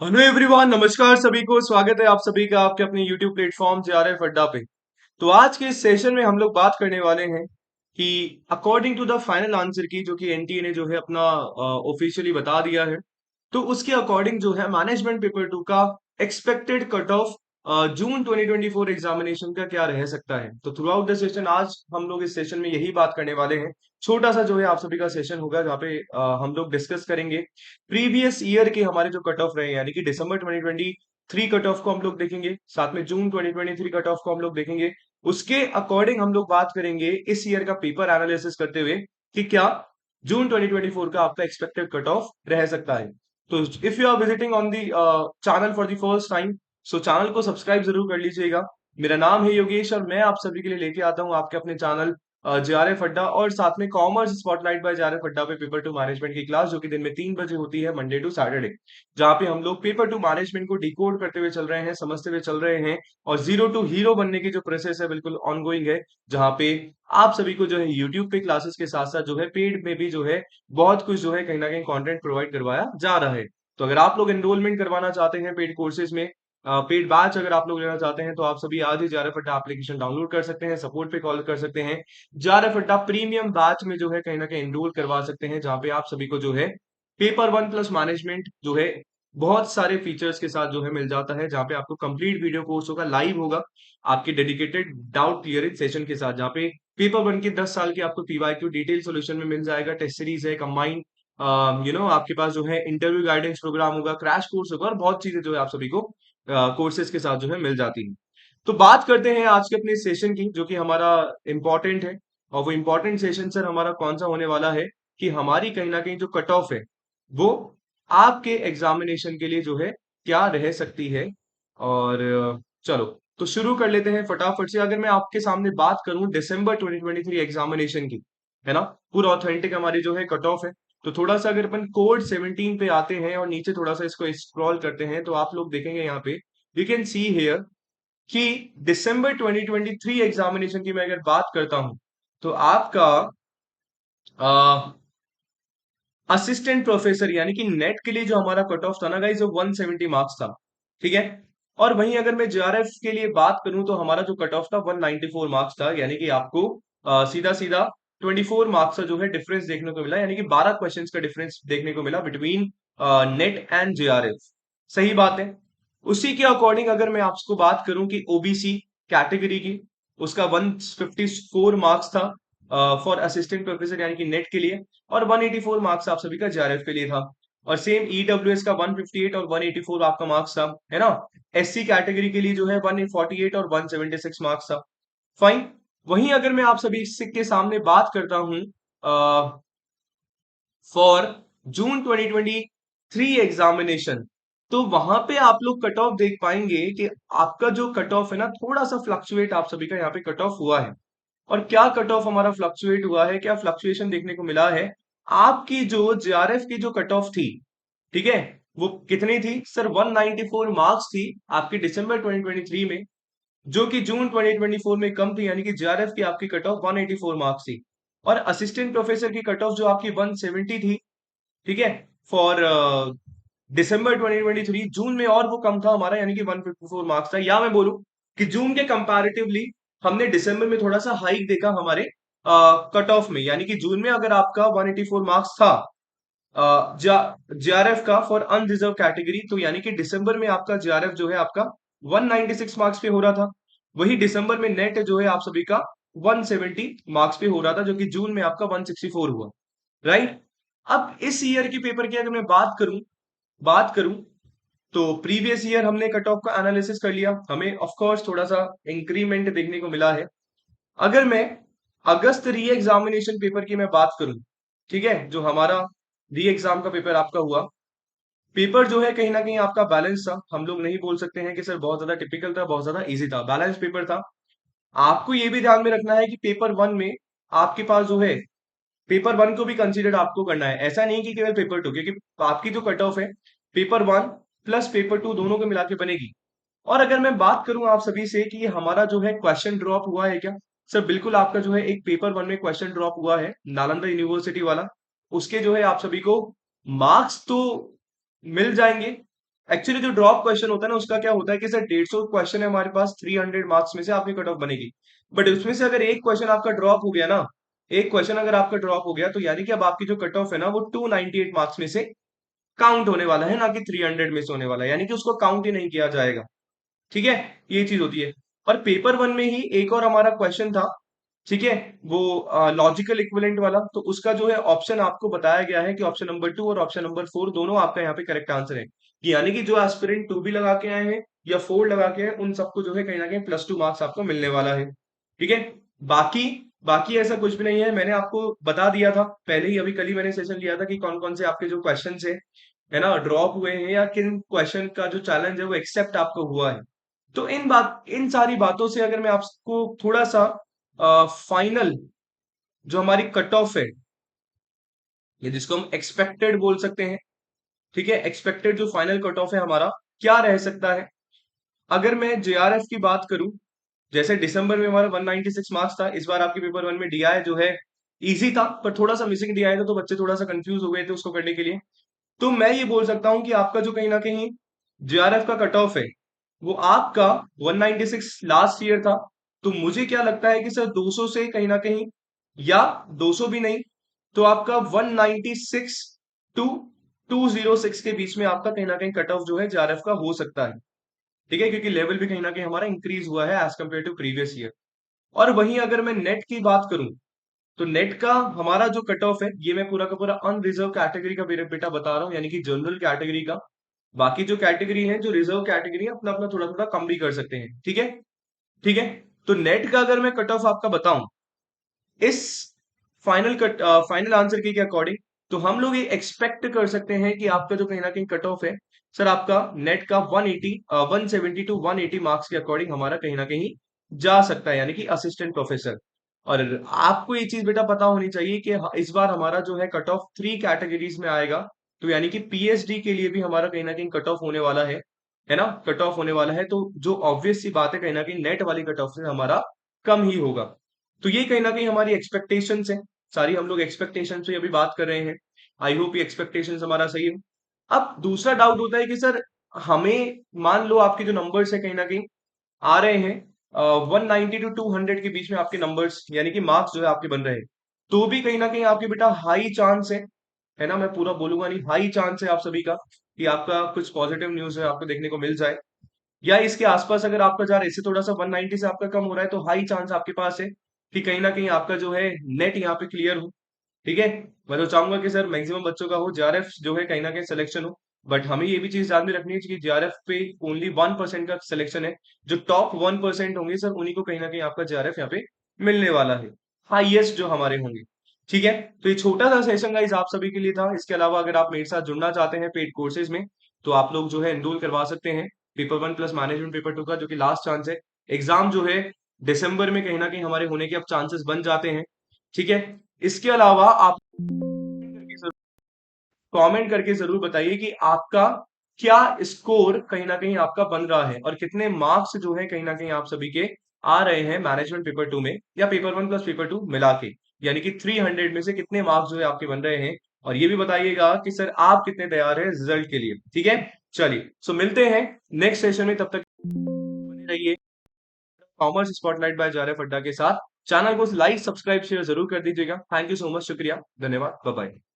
Hello everyone, नमस्कार सभी को। स्वागत है आप सभी का आपके अपने यूट्यूब प्लेटफॉर्म जेआरएफ अड्डा पे। तो आज के इस सेशन में हम लोग बात करने वाले हैं कि according to the final answer की जो कि एनटीए ने जो है अपना ऑफिशियली बता दिया है, तो उसके अकॉर्डिंग जो है मैनेजमेंट पेपर टू का expected cut of June 2024 examination का क्या रह सकता है। तो थ्रू आउट द सेशन आज हम लोग इस सेशन में यही बात करने वाले हैं। छोटा सा जो है आप सभी का सेशन होगा जहाँ पे हम लोग डिस्कस करेंगे प्रीवियस ईयर के हमारे जो कट ऑफ रहे, यानी कि दिसंबर 2023 कट ऑफ को हम लोग देखेंगे, साथ में जून 2023 कट ऑफ को हम लोग देखेंगे। उसके अकॉर्डिंग हम लोग बात करेंगे इस ईयर का पेपर एनालिसिस करते हुए कि क्या जून 2024 का आपका एक्सपेक्टेड कट ऑफ रह सकता है। तो if you are visiting on the channel for the first time, so channel को सब्सक्राइब जरूर कर लीजिएगा। मेरा नाम है योगेश और मैं आप सभी के लिए लेके आता हूँ आपके अपने चैनल जेआरएफ अड्डा, और साथ में कॉमर्स स्पॉटलाइट बाय जेआरएफ अड्डा पे पेपर टू मैनेजमेंट की क्लास जो कि दिन में 3 बजे होती है, मंडे टू सैटरडे, जहाँ पे हम लोग पेपर टू मैनेजमेंट को डिकोड करते हुए चल रहे हैं, समझते हुए चल रहे हैं। और जीरो टू हीरो बनने की जो प्रोसेस है बिल्कुल ऑनगोइंग है, जहाँ पे आप सभी को जो है यूट्यूब पे क्लासेस के साथ साथ जो है पेड में भी जो है बहुत कुछ जो है कहीं ना कहीं कंटेंट प्रोवाइड करवाया जा रहा है। तो अगर आप लोग एनरोलमेंट करवाना चाहते हैं पेड कोर्सेज में, पेड बैच अगर आप लोग लेना चाहते हैं, तो आप सभी आज ही जेआरएफ अड्डा एप्लीकेशन डाउनलोड कर सकते हैं, सपोर्ट पे कॉल कर सकते हैं। जेआरएफ अड्डा प्रीमियम बैच में जो है कहीं ना कहीं एनरोल करवा सकते हैं, जहां पे आप सभी को जो है पेपर वन प्लस मैनेजमेंट जो है बहुत सारे फीचर्स के साथ जो है मिल जाता है, जहां पे आपको कंप्लीट वीडियो कोर्स होगा, लाइव होगा आपके डेडिकेटेड डाउट क्लियरिंग सेशन के साथ, जहां पे पेपर वन की 10 साल की आपको पीवाईक्यू डिटेल सोल्यूशन में मिल जाएगा, टेस्ट सीरीज है, कंबाइंड आपके पास जो है इंटरव्यू गाइडेंस प्रोग्राम होगा, क्रैश कोर्स होगा, और बहुत चीजें जो है आप सभी को कोर्सेज के साथ जो है मिल जाती है। तो बात करते हैं आज के अपने सेशन की, जो कि हमारा इम्पोर्टेंट है। और वो इम्पोर्टेंट सेशन सर हमारा कौन सा होने वाला है कि हमारी कहीं ना कहीं जो कट ऑफ है वो आपके एग्जामिनेशन के लिए जो है क्या रह सकती है। और चलो तो शुरू कर लेते हैं फटाफट से। अगर मैं आपके सामने बात करूं दिसंबर 2023 एग्जामिनेशन की, है ना, पूरा ऑथेंटिक हमारी जो है कट ऑफ है। तो थोड़ा सा अगर अपन कोड 17 पे आते हैं और नीचे थोड़ा सा इसको स्क्रॉल करते हैं, तो आप लोग देखेंगे यहाँ पे यू कैन सी हेयर कि दिसंबर 2023 एग्जामिनेशन की मैं अगर बात करता हूं, तो आपका असिस्टेंट प्रोफेसर यानी कि नेट के लिए जो हमारा कट ऑफ था ना गाइस, वो 170 मार्क्स था। ठीक है। और वहीं अगर मैं जेआरएफ के लिए बात करूं, तो हमारा जो कट ऑफ था 194 मार्क्स था, यानी कि आपको सीधा सीधा 24 मार्क्स का जो है डिफरेंस देखने को मिला, यानी कि 12 क्वेश्चंस का डिफरेंस देखने को मिला बिटवीन नेट एंड जेआरएफ। सही बात है। उसी के अकॉर्डिंग अगर मैं आपको बात करूं कि ओबीसी कैटेगरी की, उसका 154 मार्क्स था फॉर असिस्टेंट प्रोफेसर यानी कि नेट के लिए, और 184 मार्क्स आप सभी का जेआरएफ के लिए था। और सेम ईडब्ल्यूएस का 158 और 184 आपका मार्क्स था, है ना। एससी कैटेगरी के लिए जो है 148 और 176 मार्क्स था। फाइन। वहीं अगर मैं आप सभी के सामने बात करता हूं फॉर जून 2023 एग्जामिनेशन, तो वहां पे आप लोग कट ऑफ देख पाएंगे कि आपका जो कट ऑफ है ना, थोड़ा सा फ्लक्चुएट आप सभी का यहाँ पे कट ऑफ हुआ है। और क्या कट ऑफ हमारा फ्लक्चुएट हुआ है, क्या फ्लक्चुएशन देखने को मिला है। आपकी जो जेआरएफ की जो कट ऑफ थी, ठीक है, वो कितनी थी सर, 194 मार्क्स थी आपकी दिसंबर 2023 में, जो कि जून 2024 में कम थी, यानी कि जेआरएफ की आपकी कट ऑफ 184 मार्क्स थी। और असिस्टेंट प्रोफेसर की कट ऑफ जो आपकी 170 थी, ठीक है, फॉर दिसंबर 2023, जून में और वो कम था हमारा, यानी कि 154 मार्क्स था। या मैं बोलूं कि जून के कंपैरेटिवली हमने दिसंबर में थोड़ा सा हाइक देखा हमारे कट ऑफ में, यानी कि जून में अगर आपका 184 मार्क्स था जेआरएफ का फॉर अनरिजर्व कैटेगरी, तो यानी कि दिसंबर में आपका जेआरएफ जो है आपका 196 मार्क्स पे हो रहा था। वही दिसंबर में नेट जो है आप सभी का 170 मार्क्स पे हो रहा था, जो कि जून में आपका 164 हुआ। राइट। अब इस ईयर की पेपर की अगर मैं बात करूं तो प्रीवियस ईयर हमने कट ऑफ का एनालिसिस कर लिया, हमें ऑफ कोर्स थोड़ा सा इंक्रीमेंट देखने को मिला है। अगर मैं अगस्त री एग्जामिनेशन पेपर की मैं बात करूं, ठीक है, जो हमारा री एग्जाम का पेपर आपका हुआ, पेपर जो है कहीं ना कहीं आपका बैलेंस था। हम लोग नहीं बोल सकते हैं कि सर बहुत ज्यादा टिपिकल था, बहुत ज्यादा इजी था, बैलेंस पेपर था। आपको ये भी ध्यान में रखना है कि पेपर वन में आपके पास जो है पेपर वन को भी कंसीडर आपको करना है, ऐसा नहीं कि केवल पेपर टू, क्योंकि आपकी जो कट ऑफ है paper one plus paper two दोनों को मिला के बनेगी। और अगर मैं बात करूं आप सभी से कि हमारा जो है क्वेश्चन ड्रॉप हुआ है क्या, सर बिल्कुल आपका जो है एक पेपर वन में क्वेश्चन ड्रॉप हुआ है, नालंदा यूनिवर्सिटी वाला। उसके जो है आप सभी को मार्क्स तो मिल जाएंगे, एक्चुअली जो ड्रॉप क्वेश्चन होता है ना, उसका क्या होता है कि सर 150 क्वेश्चन है हमारे पास, 300 मार्क्स में से आपकी कट ऑफ बनेगी। बट उसमें से अगर एक क्वेश्चन आपका ड्रॉप हो गया ना, एक क्वेश्चन अगर आपका ड्रॉप हो गया, तो यानी कि अब आपकी जो कट ऑफ है ना, वो 298 मार्क्स में से काउंट होने वाला है, ना कि 300 में से होने वाला है, यानी कि उसको काउंट ही नहीं किया जाएगा। ठीक है, ये चीज होती है। और पेपर वन में ही एक और हमारा क्वेश्चन था, ठीक है, वो लॉजिकल इक्विवेलेंट वाला। तो उसका जो है ऑप्शन आपको बताया गया है कि ऑप्शन नंबर 2 और ऑप्शन नंबर 4 दोनों आपका यहाँ पे करेक्ट आंसर है, कि यानी कि जो एस्पिरेंट 2 भी लगा के आए हैं या 4 लगा के आए हैं, उन सबको जो है कहीं ना कहीं +2 मार्क्स आपको मिलने वाला है। ठीक है, बाकी बाकी ऐसा कुछ भी नहीं है, मैंने आपको बता दिया था पहले ही, अभी कल ही मैंने सेशन लिया था कि कौन कौन से आपके जो क्वेश्चन है ना ड्रॉप हुए हैं, या किन क्वेश्चन का जो चैलेंज है वो एक्सेप्ट आपको हुआ है। तो इन सारी बातों से अगर मैं आपको थोड़ा सा फाइनल जो हमारी कट ऑफ है, ये जिसको हम एक्सपेक्टेड बोल सकते हैं, ठीक है, एक्सपेक्टेड जो फाइनल कट ऑफ है हमारा, क्या रह सकता है। अगर मैं जेआरएफ की बात करूं, जैसे दिसंबर में हमारा 196 मार्क्स था, इस बार आपके पेपर वन में डीआई जो है इजी था, पर थोड़ा सा मिसिंग डीआई था, तो बच्चे थोड़ा सा कंफ्यूज हो गए थे उसको करने के लिए। तो मैं ये बोल सकता हूं कि आपका जो कहीं ना कहीं जेआरएफ का कट ऑफ है, वो आपका 196 लास्ट ईयर था। तो मुझे क्या लगता है कि सर 200 से कहीं ना कहीं, या 200 भी नहीं, तो आपका 196 टू 206 के बीच में आपका कहीं ना कहीं कट ऑफ जो है जेआरएफ का हो सकता है। ठीक है, क्योंकि लेवल भी कहीं ना कहीं हमारा इंक्रीज हुआ है as compare to previous year. और वहीं अगर मैं नेट की बात करूं, तो नेट का हमारा जो कट ऑफ है, ये मैं पूरा का पूरा अनरिजर्व कैटेगरी का बेटा बता रहा हूँ, यानी कि जनरल कैटेगरी का। बाकी जो कैटेगरी है, जो रिजर्व कैटेगरी है, अपना अपना थोड़ा थोड़ा कम भी कर सकते हैं। ठीक है, ठीक है। तो नेट का अगर मैं कट ऑफ आपका बताऊं, इस फाइनल आंसर के अकॉर्डिंग, तो हम लोग ये एक्सपेक्ट कर सकते हैं कि आपका जो कहीं ना कहीं कट ऑफ है, सर आपका नेट का 180 170 टू 180 मार्क्स के अकॉर्डिंग हमारा कहीं ना कहीं जा सकता है, यानी कि असिस्टेंट प्रोफेसर। और आपको ये चीज बेटा पता होनी चाहिए कि इस बार हमारा जो है कट ऑफ 3 कैटेगरीज में आएगा। तो यानी कि पीएचडी के लिए भी हमारा कहीं ना कहीं कट ऑफ होने वाला है ना, कट ऑफ होने वाला है। तो जो ऑब्वियस सी बात है, कहीं ना कहीं नेट वाली कट ऑफ से हमारा कम ही होगा। तो ये कहीं ना कहीं हमारी एक्सपेक्टेशंस है, सारी हम लोग एक्सपेक्टेशन से अभी बात कर रहे हैं। आई होप ये एक्सपेक्टेशंस हमारा सही है। अब दूसरा डाउट होता है कि सर हमें, मान लो आपके जो नंबर्स है कहीं ना कहीं आ रहे हैं 190 टू 200 के बीच में आपके नंबर्स, यानी कि मार्क्स जो है आपके बन रहे हैं, तो भी कहीं ना कहीं आपके बेटा हाई चांस है ना, मैं पूरा बोलूंगा नहीं, हाई चांस है आप सभी का कि आपका कुछ पॉजिटिव न्यूज है आपको देखने को मिल जाए, या इसके आसपास अगर आपका जा रहा है, इससे थोड़ा सा 190 से आपका कम हो रहा है, तो हाई चांस आपके पास है कि कहीं ना कहीं आपका जो है नेट यहाँ पे क्लियर हो। ठीक है, मैं तो चाहूंगा कि सर मैक्सिमम बच्चों का हो, जेआरएफ जो है कहीं ना कहीं सिलेक्शन हो। बट हमें ये भी चीज ध्यान में रखनी है कि जेआरएफ पे ओनली 1% का सिलेक्शन है, जो टॉप 1% होंगे सर, उन्हीं को कहीं ना कहीं आपका जेआरएफ यहाँ पे मिलने वाला है, हाईएस्ट जो हमारे होंगे। ठीक है, तो ये छोटा सा सेशन गाइस आप सभी के लिए था। इसके अलावा अगर आप मेरे साथ जुड़ना चाहते हैं पेड कोर्सेज में, तो आप लोग जो है एनरोल करवा सकते हैं paper one plus management paper two का, जो कि लास्ट चांस है। एग्जाम जो है दिसंबर में कहीं ना कहीं हमारे होने के अब चांसेस बन जाते हैं। ठीक है, इसके अलावा आप कमेंट करके जरूर बताइए कि आपका क्या स्कोर कहीं ना कहीं आपका बन रहा है, और कितने मार्क्स जो है कहीं ना कहीं आप सभी के आ रहे हैं मैनेजमेंट पेपर टू में, या paper one plus paper two मिला के, यानी कि 300 में से कितने मार्क्स जो है आपके बन रहे हैं। और ये भी बताइएगा कि सर आप कितने तैयार हैं रिजल्ट के लिए। ठीक है, चलिए सो मिलते हैं नेक्स्ट सेशन में, तब तक बने रहिए कॉमर्स स्पॉटलाइट बाय जारे फड्डा के साथ। चैनल को लाइक सब्सक्राइब शेयर जरूर कर दीजिएगा। थैंक यू सो मच, शुक्रिया, धन्यवाद, बाय बाय।